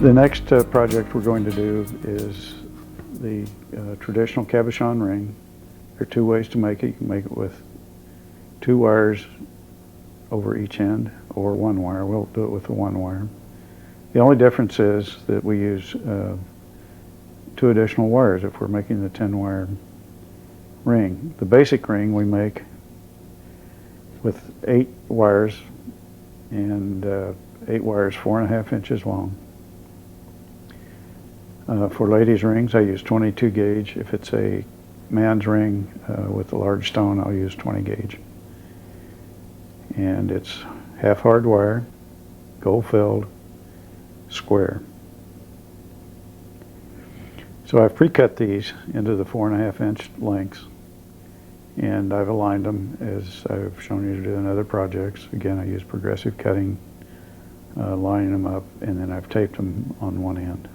The next project we're going to do is the traditional cabochon ring. There are two ways to make it. You can make it with two wires over each end or one wire. We'll do it with the one wire. The only difference is that we use two additional wires if we're making the 10-wire ring. The basic ring we make with 8 wires and 8 wires 4.5 inches long. For ladies' rings I use 22 gauge. If it's a man's ring with a large stone, I'll use 20 gauge. And it's half hard wire, gold filled, square. So I've pre-cut these into the 4.5 inch lengths, and I've aligned them as I've shown you to do in other projects. Again, I use progressive cutting, lining them up, and then I've taped them on one end.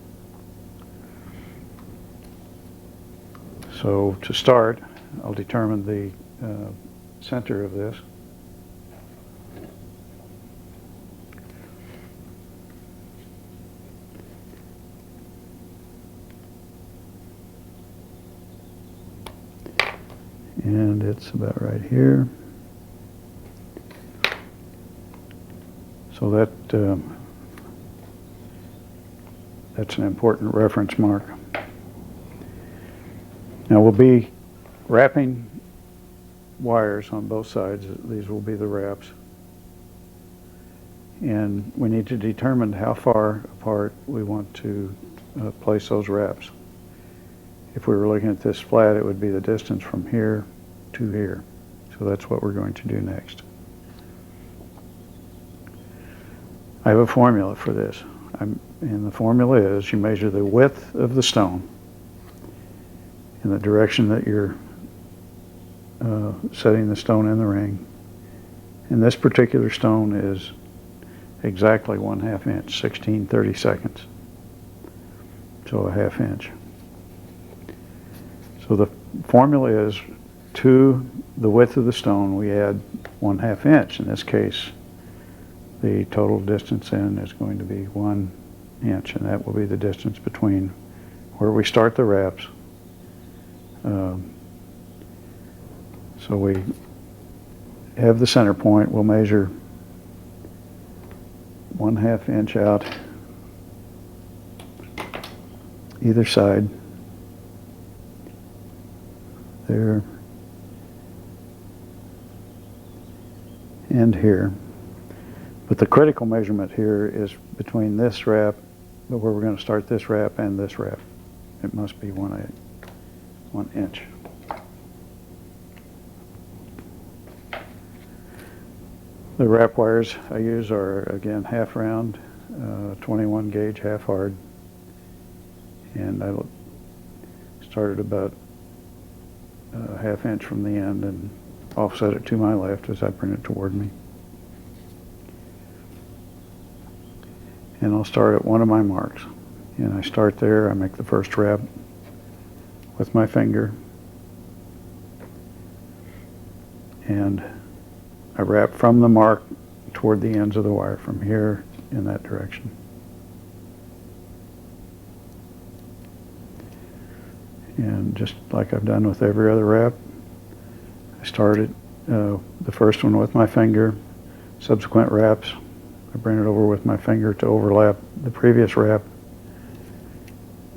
So to start, I'll determine the center of this. And it's about right here. So that's an important reference mark. Now we'll be wrapping wires on both sides. These will be the wraps. And we need to determine how far apart we want to place those wraps. If we were looking at this flat, it would be the distance from here to here. So that's what we're going to do next. I have a formula for this. And the formula is you measure the width of the stone in the direction that you're setting the stone in the ring. And this particular stone is exactly 1/2 inch, 16/32. So a 1/2 inch. So the formula is to the width of the stone we add 1/2 inch. In this case, the total distance in is going to be 1 inch, and that will be the distance between where we start the wraps. So we have the center point. We'll measure 1/2 inch out either side. There and here. But the critical measurement here is between this wrap, where we're going to start this wrap, and this wrap. It must be 1 inch. The wrap wires I use are, again, half round, 21 gauge, half hard. And I started about a 1/2 inch from the end and offset it to my left as I bring it toward me. And I'll start at one of my marks. And I start there, I make the first wrap with my finger. And I wrap from the mark toward the ends of the wire, from here in that direction. And just like I've done with every other wrap, I started the first one with my finger. Subsequent wraps, I bring it over with my finger to overlap the previous wrap.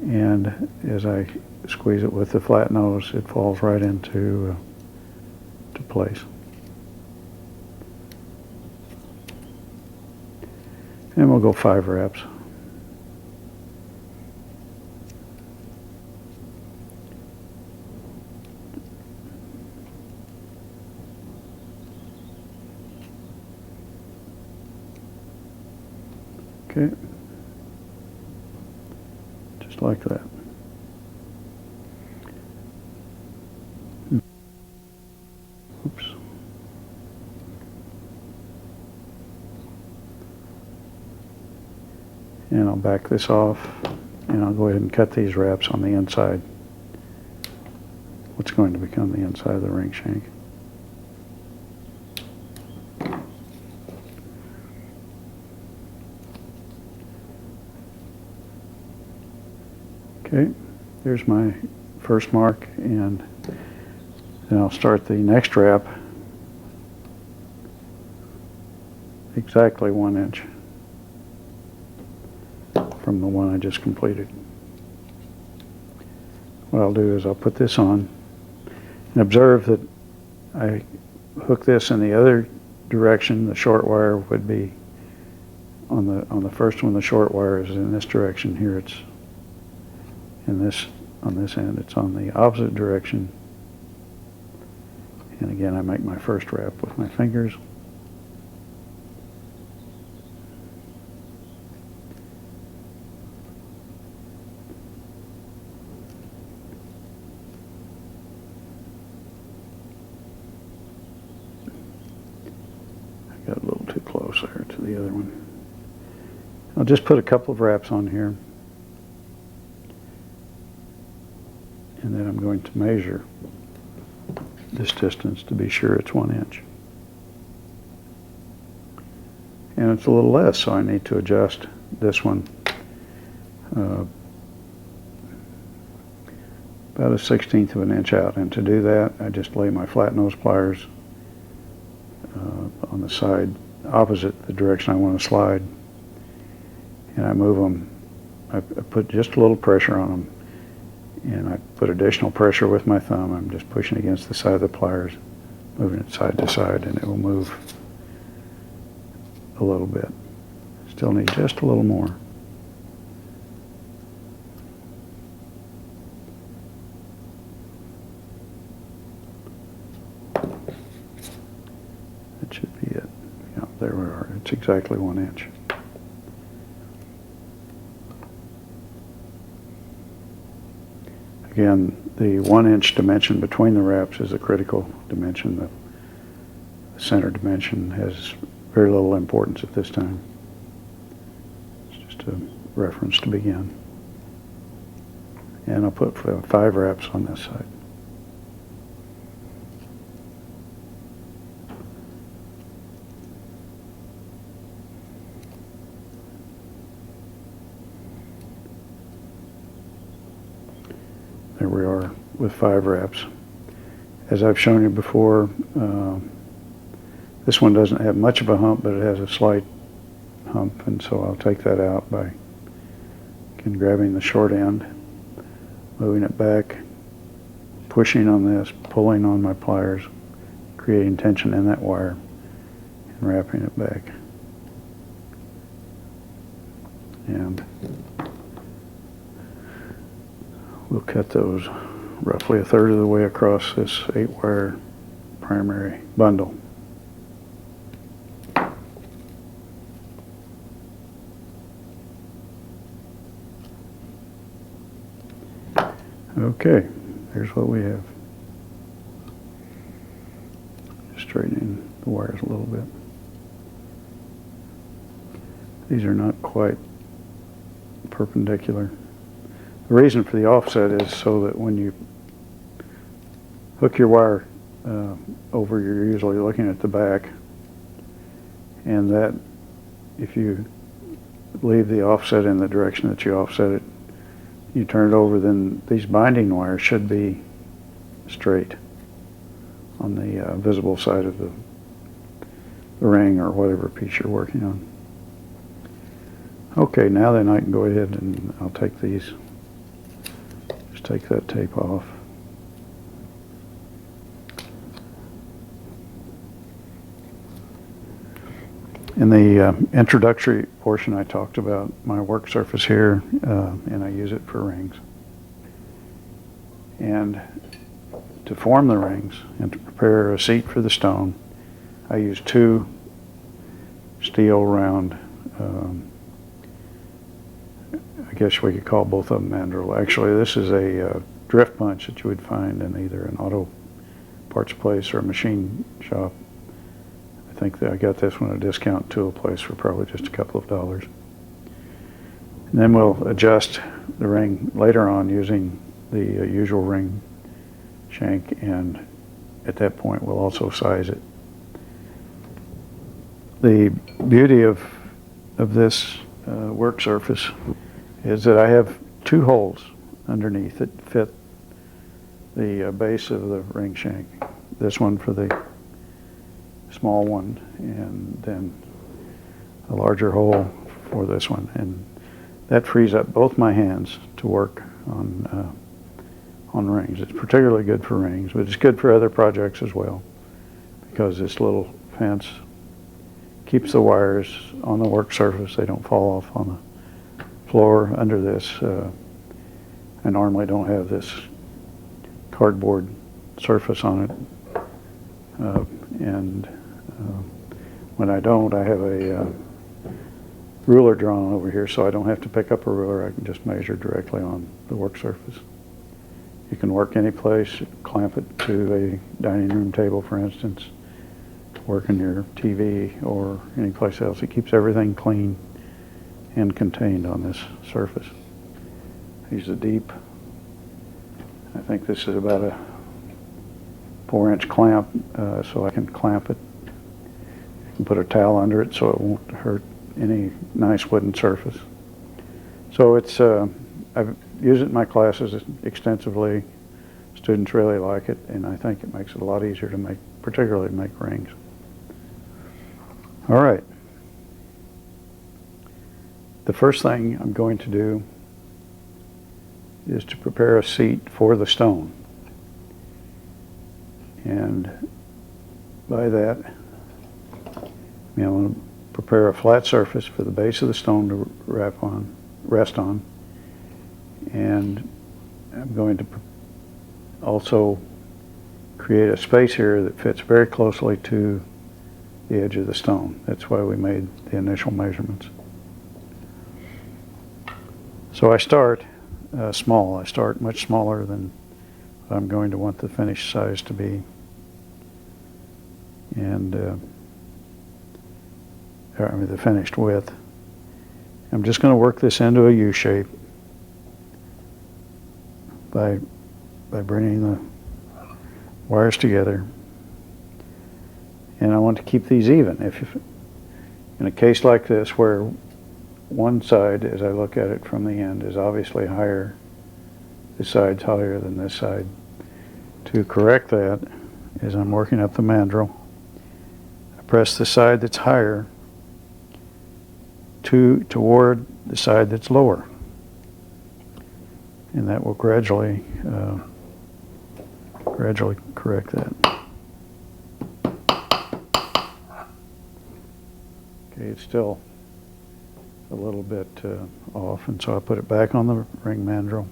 And as I squeeze it with the flat nose, it falls right into to place. And we'll go 5 wraps. Okay, just like that. Oops. And I'll back this off, and I'll go ahead and cut these wraps on the inside. What's going to become the inside of the ring shank. Okay, there's my first mark, and then I'll start the next wrap exactly 1 inch from the one I just completed. What I'll do is I'll put this on and observe that I hook this in the other direction. The short wire would be on the first one. The short wire is in this direction. Here it's in this, on this end it's on the opposite direction. And again, I make my first wrap with my fingers. Got a little too close there to the other one. I'll just put a couple of wraps on here, and then I'm going to measure this distance to be sure it's 1 inch. And it's a little less, so I need to adjust this one about 1/16 of an inch out. And to do that, I just lay my flat nose pliers on the side opposite the direction I want to slide, and I move them. I put just a little pressure on them, and I put additional pressure with my thumb. I'm just pushing against the side of the pliers, moving it side to side, and it will move a little bit. Still need just a little more. That should be it. Yeah, there we are. It's exactly 1 inch. Again, the 1 inch dimension between the wraps is a critical dimension. The center dimension has very little importance at this time. It's just a reference to begin. And I'll put 5 wraps on this side. There we are with 5 wraps. As I've shown you before, this one doesn't have much of a hump, but it has a slight hump, and so I'll take that out by again grabbing the short end, moving it back, pushing on this, pulling on my pliers, creating tension in that wire, and wrapping it back. And we'll cut those roughly 1/3 of the way across this 8-wire primary bundle. Okay, here's what we have. Just straightening the wires a little bit. These are not quite perpendicular. The reason for the offset is so that when you hook your wire over, you're usually looking at the back, and that if you leave the offset in the direction that you offset it, you turn it over, then these binding wires should be straight on the visible side of the ring or whatever piece you're working on. Okay, now then I can go ahead and I'll take these, just take that tape off. In the introductory portion, I talked about my work surface here, and I use it for rings. And to form the rings and to prepare a seat for the stone, I use 2 steel round, I guess we could call both of them mandrel. Actually, this is a drift punch that you would find in either an auto parts place or a machine shop. I think that I got this one at a discount tool place for probably just a couple of dollars. And then we'll adjust the ring later on using the usual ring shank, and at that point we'll also size it. The beauty of this work surface is that I have 2 holes underneath that fit the base of the ring shank. This one for the small one, and then a larger hole for this one. And that frees up both my hands to work on rings. It's particularly good for rings, but it's good for other projects as well, because this little fence keeps the wires on the work surface. They don't fall off on the floor under this. I normally don't have this cardboard surface on it, and when I don't, I have a ruler drawn over here, so I don't have to pick up a ruler. I can just measure directly on the work surface. You can work any place, clamp it to a dining room table, for instance, work in your TV or any place else. It keeps everything clean and contained on this surface. I use a deep, I think this is about a 4-inch clamp, so I can clamp it. You can put a towel under it so it won't hurt any nice wooden surface. So it's, I've used it in my classes extensively. Students really like it, and I think it makes it a lot easier to make, particularly to make rings. All right. The first thing I'm going to do is to prepare a seat for the stone. And by that, I mean, I want to prepare a flat surface for the base of the stone to rest on. And I'm going to also create a space here that fits very closely to the edge of the stone. That's why we made the initial measurements. So I start small. I start much smaller than what I'm going to want the finished size to be. And I mean the finished width. I'm just going to work this into a U shape by bringing the wires together. And I want to keep these even. If in a case like this where one side, as I look at it from the end, is obviously higher, this side's higher than this side. To correct that, as I'm working up the mandrel, I press the side that's higher toward the side that's lower. And that will gradually correct that. Okay, it's still a little bit off, and so I put it back on the ring mandrel.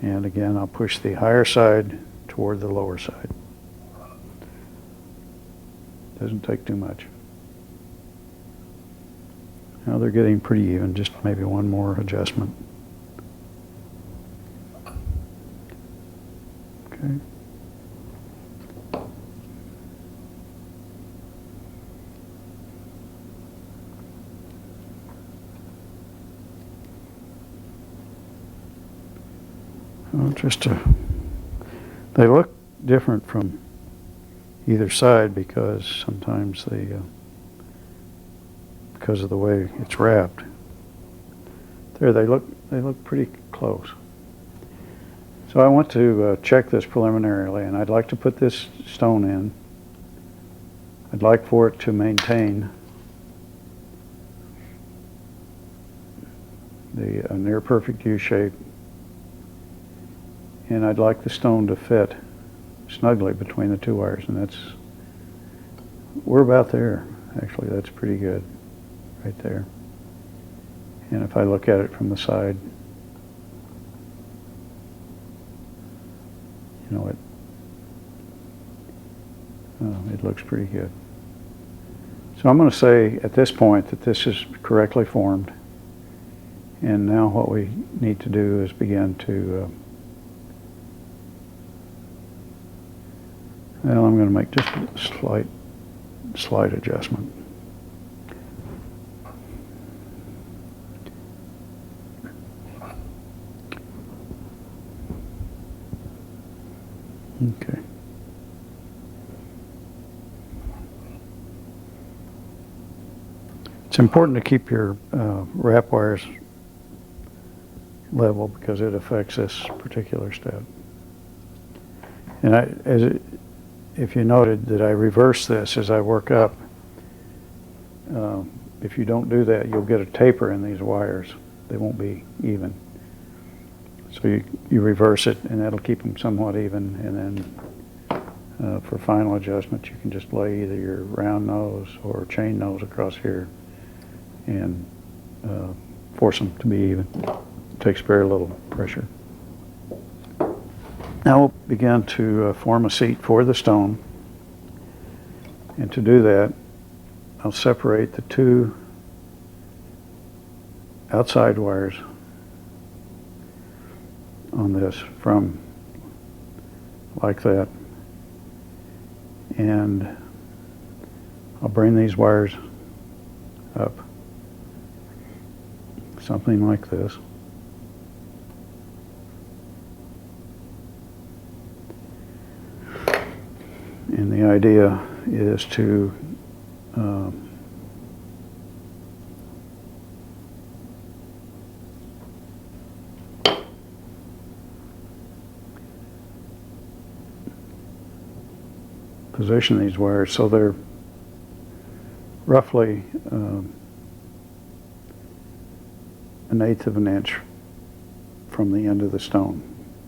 And again, I'll push the higher side toward the lower side. Doesn't take too much. Now they're getting pretty even, just maybe one more adjustment. Okay. Well, they look different from either side because sometimes because of the way it's wrapped. There, they look pretty close. So I want to check this preliminarily, and I'd like to put this stone in. I'd like for it to maintain a near perfect U shape, and I'd like the stone to fit snugly between the two wires, and we're about there. Actually, that's pretty good right there. And if I look at it from the side, you know, it looks pretty good. So I'm going to say at this point that this is correctly formed, and now what we need to do is begin to well, I'm going to make just a slight adjustment. Okay. It's important to keep your wrap wires, level because it affects this particular step. And if you noted that I reverse this as I work up, if you don't do that, you'll get a taper in these wires. They won't be even. So you reverse it, and that'll keep them somewhat even. And then for final adjustment, you can just lay either your round nose or chain nose across here and force them to be even. It takes very little pressure. Now we'll begin to form a seat for the stone. And to do that, I'll separate the two outside wires on this from like that. And I'll bring these wires up, something like this. And the idea is to position these wires so they're roughly 1/8 of an inch from the end of the stone,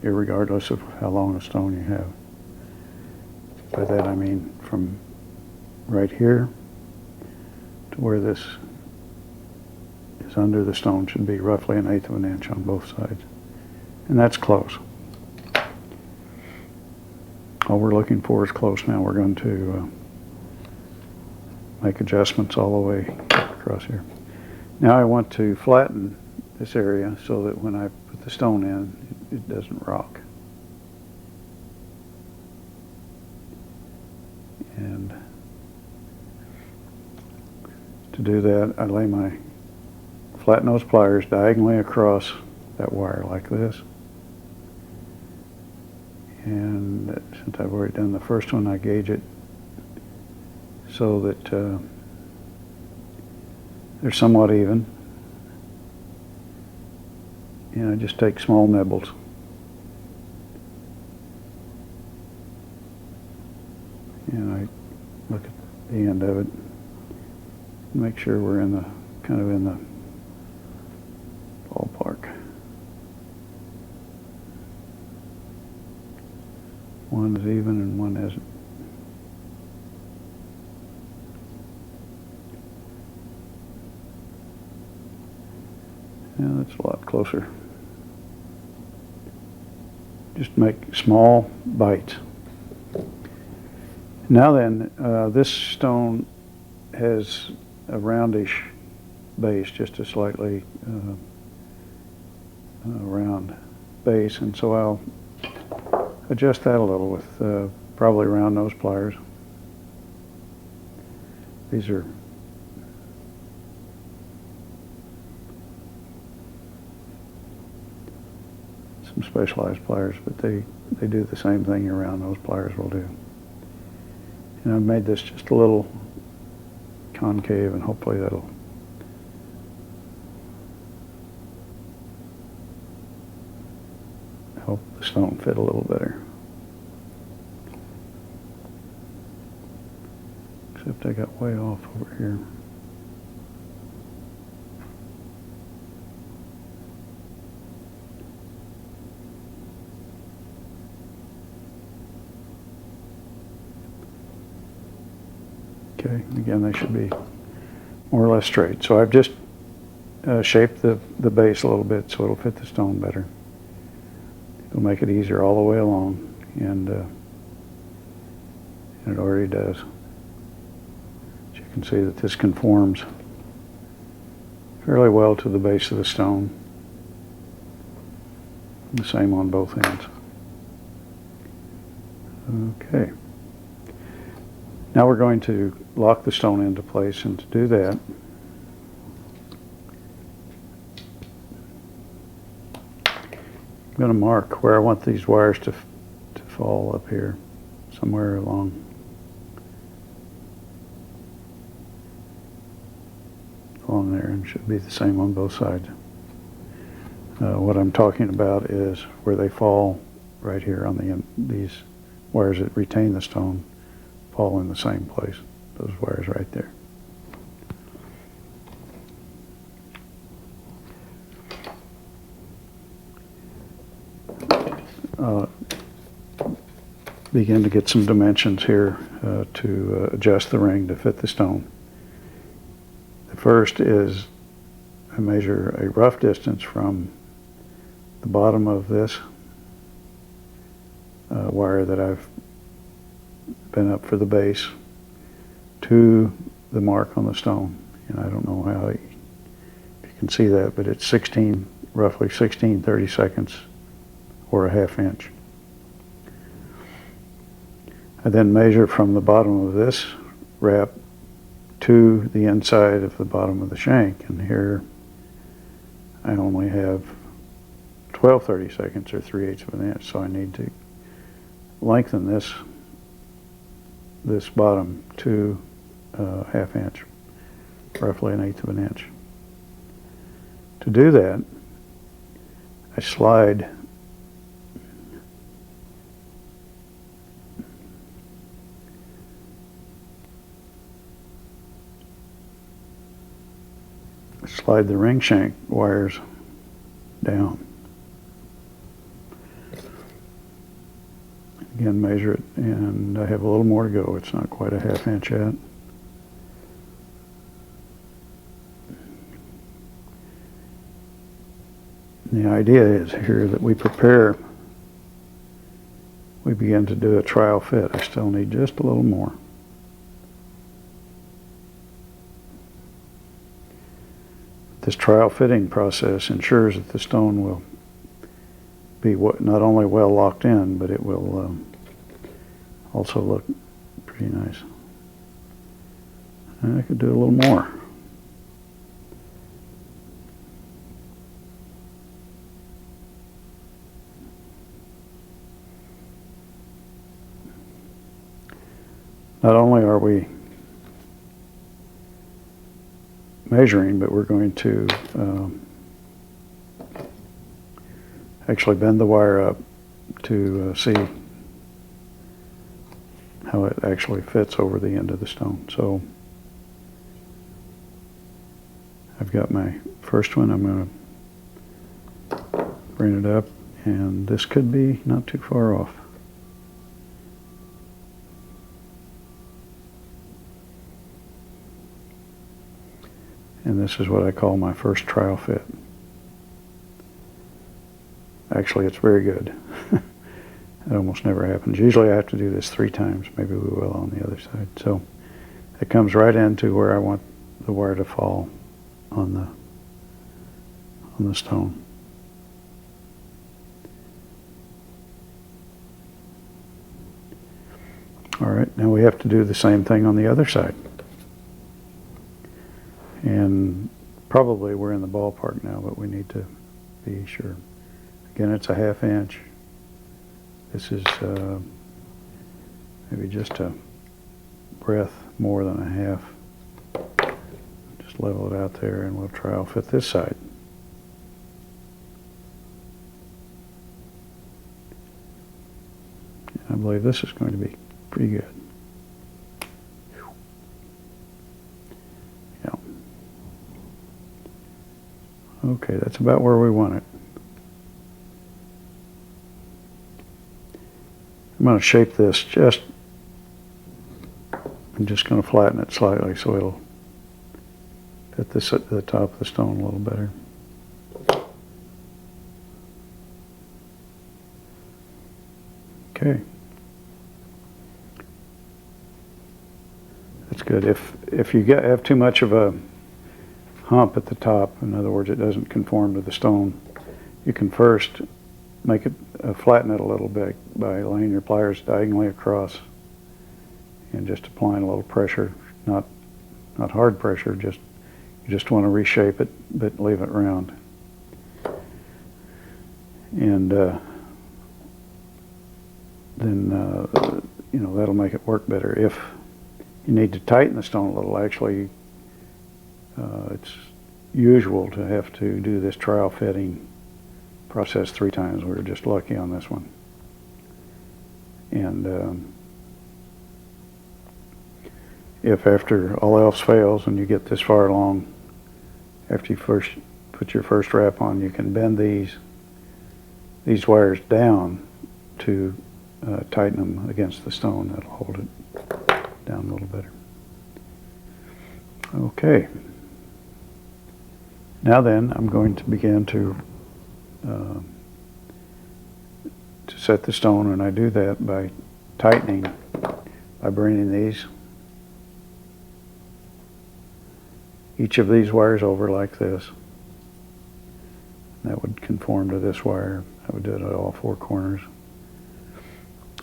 irregardless of how long a stone you have. By that I mean from right here to where this is under the stone should be roughly 1/8 of an inch on both sides. And that's close. All we're looking for is close now. We're going to make adjustments all the way across here. Now I want to flatten this area so that when I put the stone in, it doesn't rock. And to do that, I lay my flat nose pliers diagonally across that wire like this. And since I've already done the first one, I gauge it so that they're somewhat even. And I just take small nibbles. And I look at the end of it, make sure we're in the kind of in the ballpark. One is even and one isn't. Yeah, that's a lot closer. Just make small bites. Now then, this stone has a roundish base, just a slightly round base, and so I'll adjust that a little with probably round nose pliers. These are some specialized pliers, but they do the same thing your round nose pliers will do. And I've made this just a little concave, and hopefully that'll help the stone fit a little better. Except I got way off over here. Okay, again, they should be more or less straight. So I've just shaped the base a little bit so it'll fit the stone better. It'll make it easier all the way along, and it already does. As you can see that this conforms fairly well to the base of the stone. The same on both ends. Okay. Now we're going to lock the stone into place, and to do that, I'm going to mark where I want these wires to fall up here, somewhere along there, and it should be the same on both sides. What I'm talking about is where they fall right here on the end. These wires that retain the stone fall in the same place. Those wires right there. Begin to get some dimensions here to adjust the ring to fit the stone. The first is I measure a rough distance from the bottom of this wire that I've been up for the base to the mark on the stone. And I don't know if you can see that, but it's roughly 16 30-seconds or a ½ inch. I then measure from the bottom of this wrap to the inside of the bottom of the shank, and here I only have 12 30-seconds or 3/8 of an inch, so I need to lengthen this bottom to a ½ inch, roughly 1/8 of an inch. To do that, I slide the ring shank wires down. Again, measure it, and I have a little more to go. It's not quite a ½ inch yet. And the idea is here that we begin to do a trial fit. I still need just a little more. This trial fitting process ensures that the stone will be not only well locked in, but it will also look pretty nice. And I could do a little more. Not only are we measuring, but we're going to actually bend the wire up to see how it actually fits over the end of the stone. So I've got my first one. I'm going to bring it up, and this could be not too far off. And this is what I call my first trial fit. Actually, it's very good. It almost never happens. Usually I have to do this 3 times. Maybe we will on the other side. So it comes right into where I want the wire to fall on the stone. All right, now we have to do the same thing on the other side. And probably we're in the ballpark now, but we need to be sure. Again, it's a ½ inch. This is maybe just a breadth more than a half. Just level it out there, and we'll trial fit this side. I believe this is going to be pretty good. Yeah. Okay, that's about where we want it. I'm going to shape this I'm just going to flatten it slightly so it'll fit this at the top of the stone a little better. Okay. That's good. If you have too much of a hump at the top, in other words, it doesn't conform to the stone, you can first make it flatten it a little bit by laying your pliers diagonally across and just applying a little pressure, not hard pressure, you just want to reshape it but leave it round. And then that'll make it work better. If you need to tighten the stone a little, actually it's usual to have to do this trial fitting processed 3 times. We were just lucky on this one. And if after all else fails and you get this far along, after you first put your first wrap on, you can bend these wires down to tighten them against the stone. That'll hold it down a little better. Okay. Now then, I'm going to begin to set the stone, and I do that by tightening, by bringing each of these wires over like this. That would conform to this wire. I would do it at all 4 corners.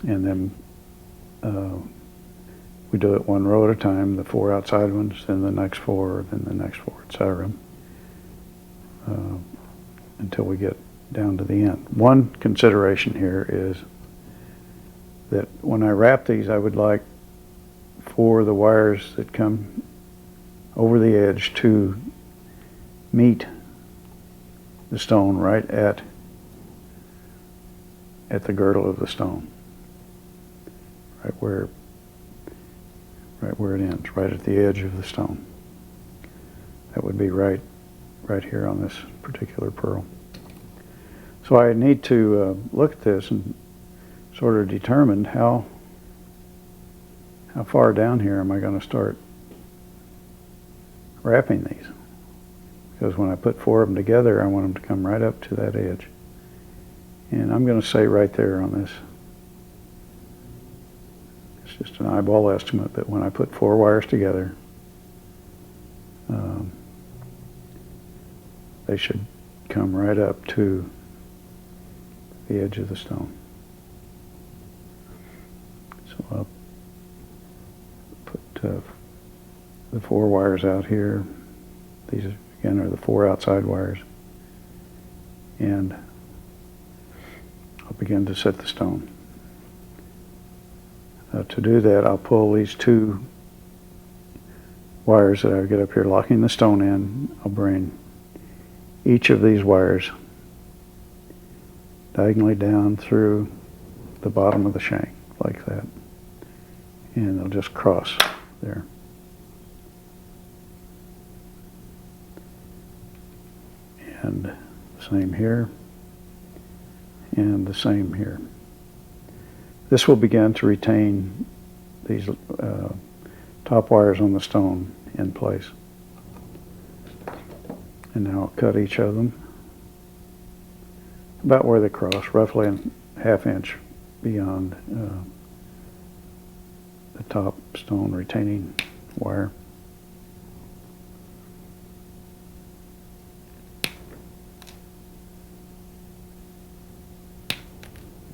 And then we do it 1 row at a time, the 4 outside ones, then the next 4, then the next 4, etc. Until we get down to the end. One consideration here is that when I wrap these, I would like for the wires that come over the edge to meet the stone right at the girdle of the stone, right where it ends, right at the edge of the stone. That would be right here on this particular pearl. So I need to look at this and sort of determine how far down here am I going to start wrapping these. Because when I put 4 of them together, I want them to come right up to that edge. And I'm going to say right there on this, it's just an eyeball estimate, but when I put 4 wires together, they should come right up to the edge of the stone. So I'll put the 4 wires out here. These again are the 4 outside wires, and I'll begin to set the stone. To do that, I'll pull these 2 wires that I get up here, locking the stone in. I'll bring each of these wires diagonally down through the bottom of the shank, like that. And they'll just cross there. And the same here, and the same here. This will begin to retain these top wires on the stone in place. And now I'll cut each of them about where they cross, roughly a ½ inch beyond the top stone retaining wire.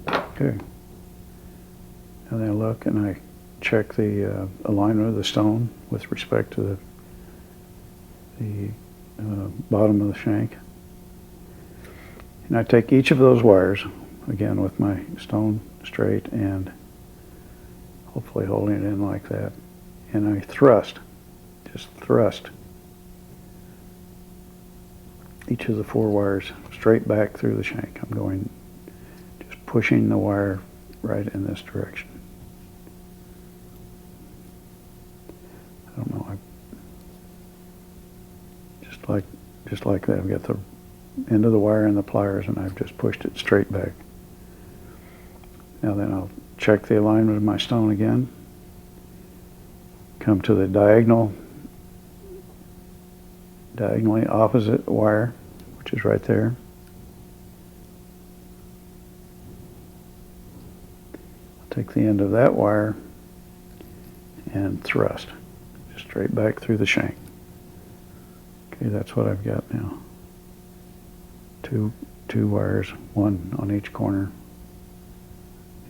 Okay. And then I look and I check the alignment of the stone with respect to the bottom of the shank. And I take each of those wires, again with my stone straight and hopefully holding it in like that, and I just thrust each of the 4 wires straight back through the shank. I'm going, just pushing the wire right in this direction. I don't know, just like that. I've got the end of the wire in the pliers and I've just pushed it straight back. Now then I'll check the alignment of my stone again. Come to the diagonally opposite wire, which is right there. I'll take the end of that wire and thrust just straight back through the shank. Okay, that's what I've got now. Two wires, 1 on each corner,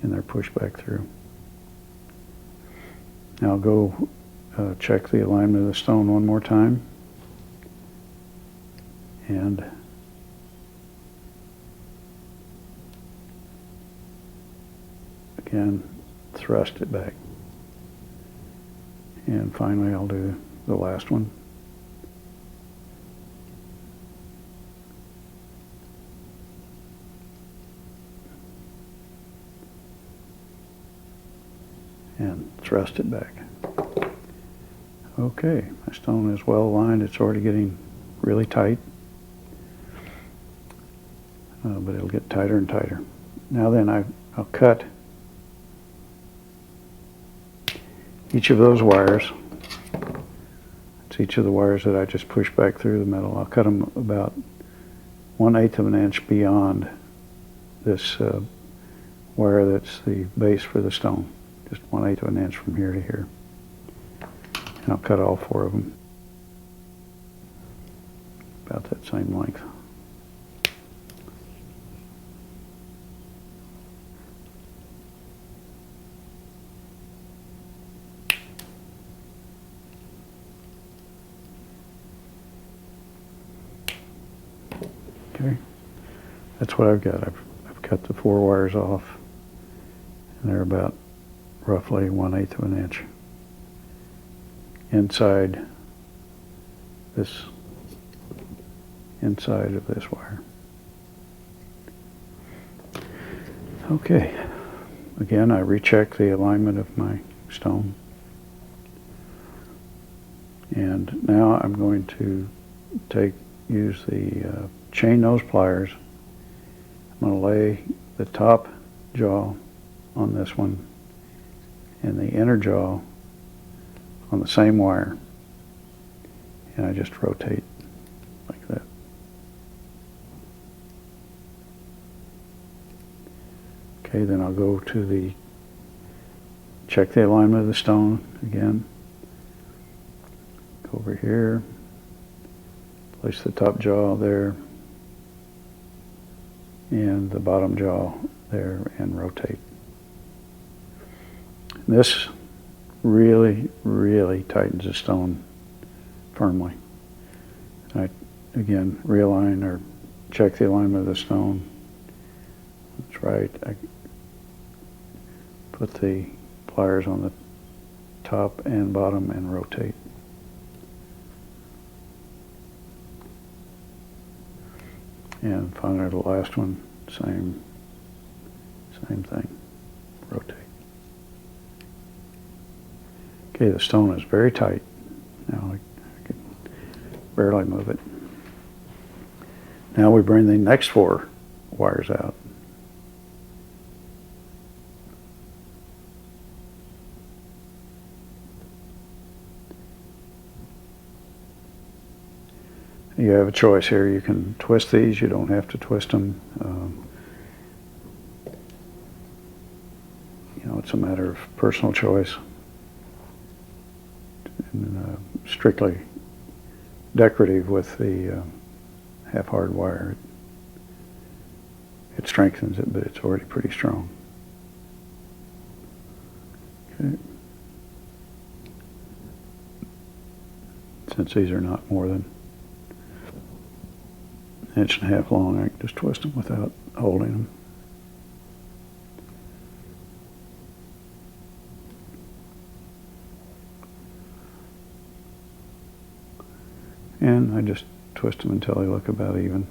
and they're pushed back through. Now I'll go check the alignment of the stone one more time, and again thrust it back. And finally I'll do the last one. and thrust it back. Okay, my stone is well aligned. It's already getting really tight, but it'll get tighter and tighter. Now then, I'll cut each of those wires. It's each of the wires that I just pushed back through the metal. I'll cut them about 1/8 of an inch beyond this wire that's the base for the stone. Just 1/8 of an inch from here to here. And I'll cut all 4 of them about that same length. Okay, that's what I've got. I've cut the 4 wires off, and they're about roughly 1/8 of an inch inside of this wire. Okay, again, I recheck the alignment of my stone, and now I'm going to use the chain nose pliers. I'm going to lay the top jaw on this one and the inner jaw on the same wire, and I just rotate like that. Okay, then I'll go to check the alignment of the stone again. Go over here, place the top jaw there and the bottom jaw there, and rotate. This really, really tightens the stone firmly. I again realign or check the alignment of the stone. That's right. I put the pliers on the top and bottom and rotate. And finally the last one, same thing, rotate. Okay, the stone is very tight. Now I can barely move it. Now we bring the next 4 wires out. You have a choice here. You can twist these. You don't have to twist them. You know, it's a matter of personal choice. And, strictly decorative with the half-hard wire. It strengthens it, but it's already pretty strong. Okay. Since these are not more than 1.5 inches long, I can just twist them without holding them. And I just twist them until they look about even.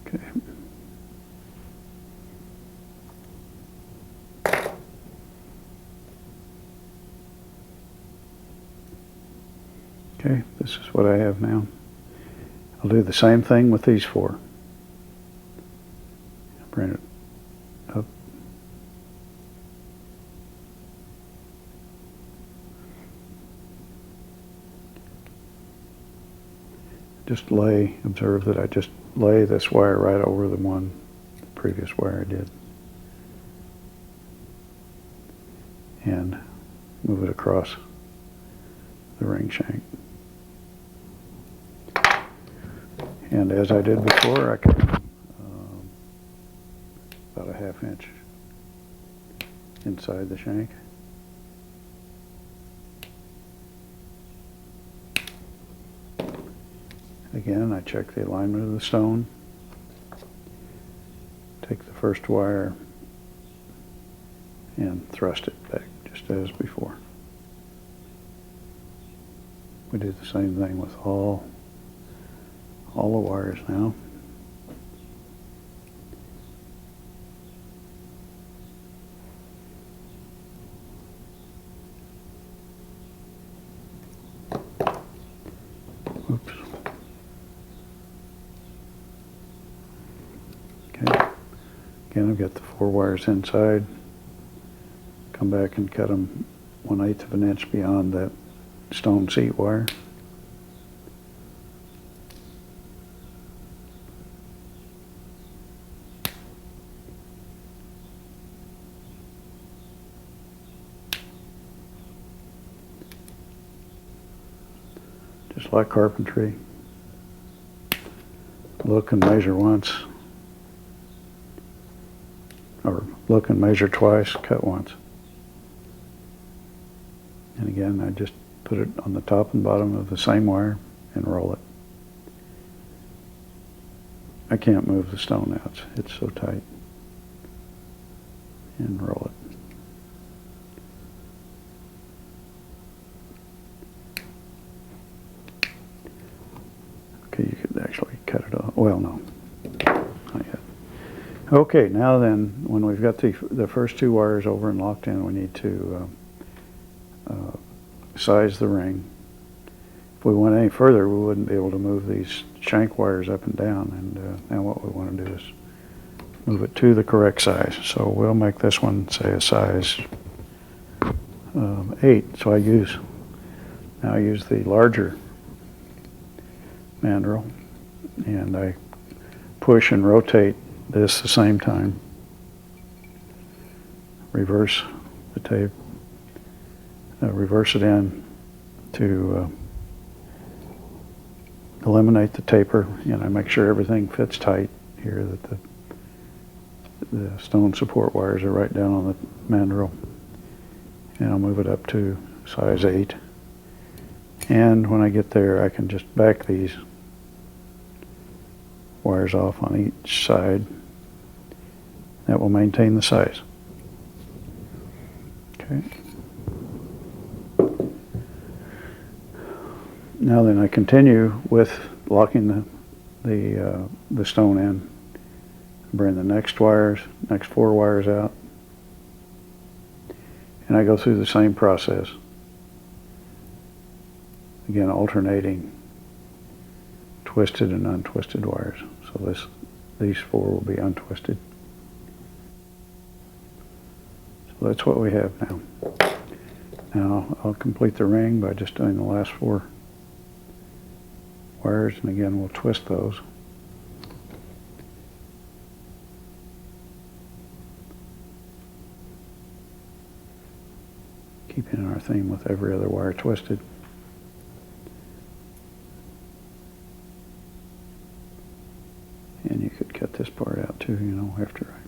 Okay. Okay, this is what I have now. I'll do the same thing with these 4. Bring it up. Just observe that I just lay this wire right over the previous wire I did. And move it across the ring shank. And as I did before, I cut about a 1/2 inch inside the shank. Again, I check the alignment of the stone. Take the first wire and thrust it back just as before. We do the same thing with all the wires now. Oops. Okay. Again, I've got the 4 wires inside. Come back and cut them 1/8 of an inch beyond that stone seat wire. Just like carpentry, look and measure once, or look and measure twice, cut once. And again, I just put it on the top and bottom of the same wire and roll it. I can't move the stone out, it's so tight. And roll it. Okay, you could actually cut it off. Well, no, not yet. Okay, now then, when we've got the first 2 wires over and locked in, we need to size the ring. If we went any further, we wouldn't be able to move these shank wires up and down, and now what we want to do is move it to the correct size. So we'll make this one, say, a size 8. So I use the larger mandrel, and I push and rotate this the same time. Reverse the tape, reverse it in to eliminate the taper, and I make sure everything fits tight here, that the stone support wires are right down on the mandrel. And I'll move it up to size 8. And when I get there, I can just back these wires off on each side. That will maintain the size. Okay. Now then, I continue with locking the stone in. Bring the next 4 wires out, and I go through the same process. Again, alternating twisted and untwisted wires. So these 4 will be untwisted. So that's what we have now. Now I'll complete the ring by just doing the last 4 wires, and again we'll twist those. Keeping our theme with every other wire twisted. And you could cut this part out too, after I...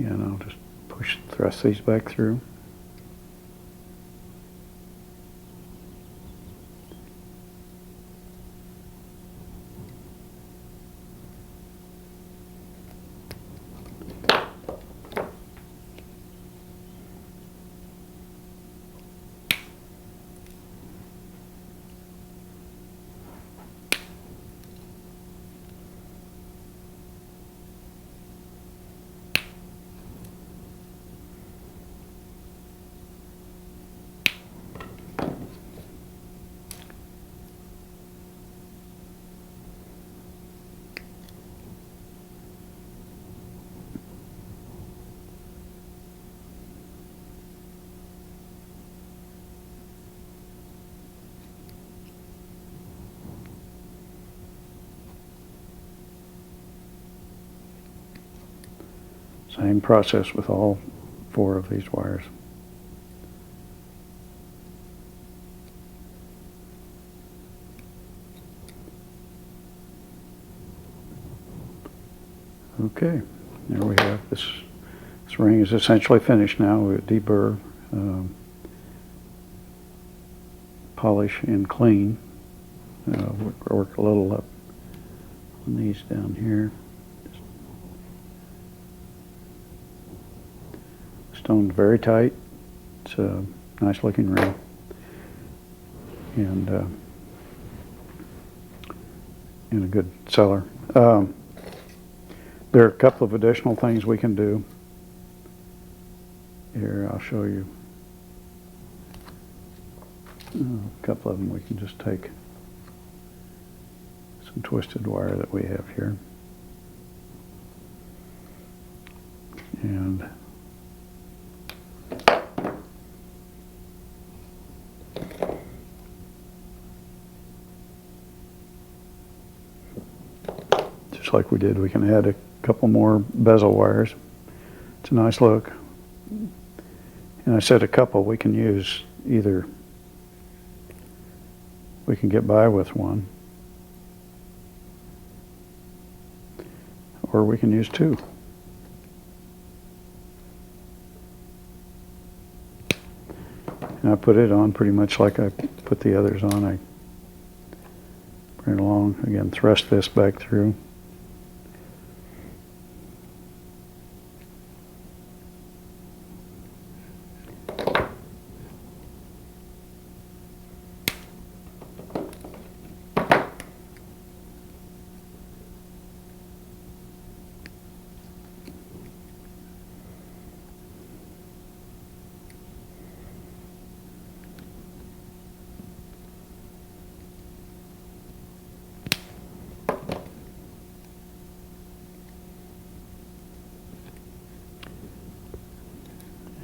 And I'll just thrust these back through. Same process with all 4 of these wires. Okay, there we have this. This ring is essentially finished now. We deburr, polish, and clean. Work a little up on these down here. Stone's very tight. It's a nice looking ring, and a good seller. There are a couple of additional things we can do. Here, I'll show you a couple of them. We can just take some twisted wire that we have here, and just like we did, we can add a couple more bezel wires. It's a nice look. And I said a couple. We can use either, we can get by with one, or we can use 2. And I put it on pretty much like I put the others on. I bring it along, again, thrust this back through.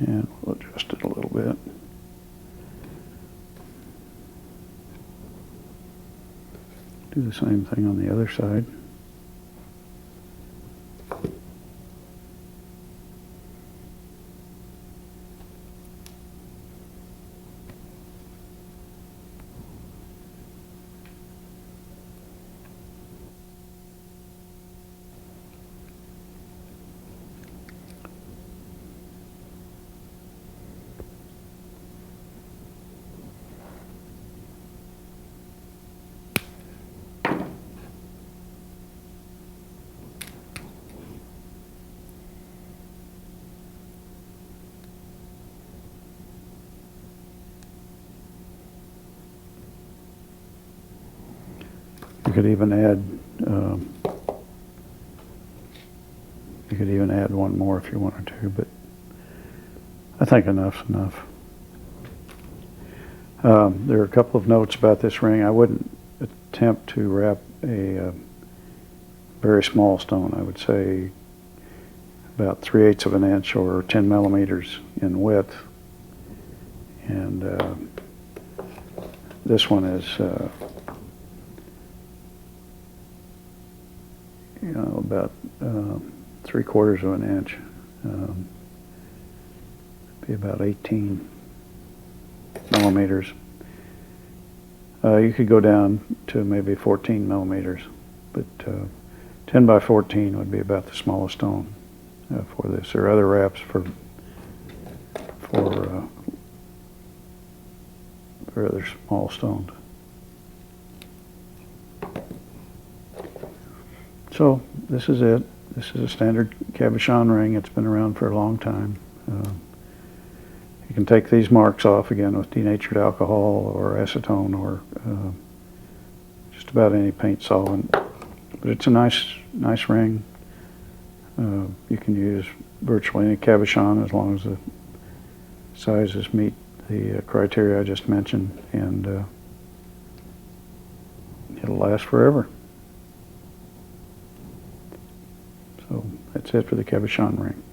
And we'll adjust it a little bit. Do the same thing on the other side. You could even add one more if you wanted to, but I think enough's enough. There are a couple of notes about this ring. I wouldn't attempt to wrap a very small stone. I would say about 3/8 of an inch or 10 millimeters in width, and this one is about 3/4 of an inch, be about 18 millimeters. You could go down to maybe 14 millimeters, but 10 by 14 would be about the smallest stone for this. There are other wraps for other small stones. So this is it. This is a standard cabochon ring. It's been around for a long time. You can take these marks off again with denatured alcohol or acetone or just about any paint solvent. But it's a nice ring. You can use virtually any cabochon as long as the sizes meet the criteria I just mentioned, and it'll last forever. So that's it for the cabochon ring.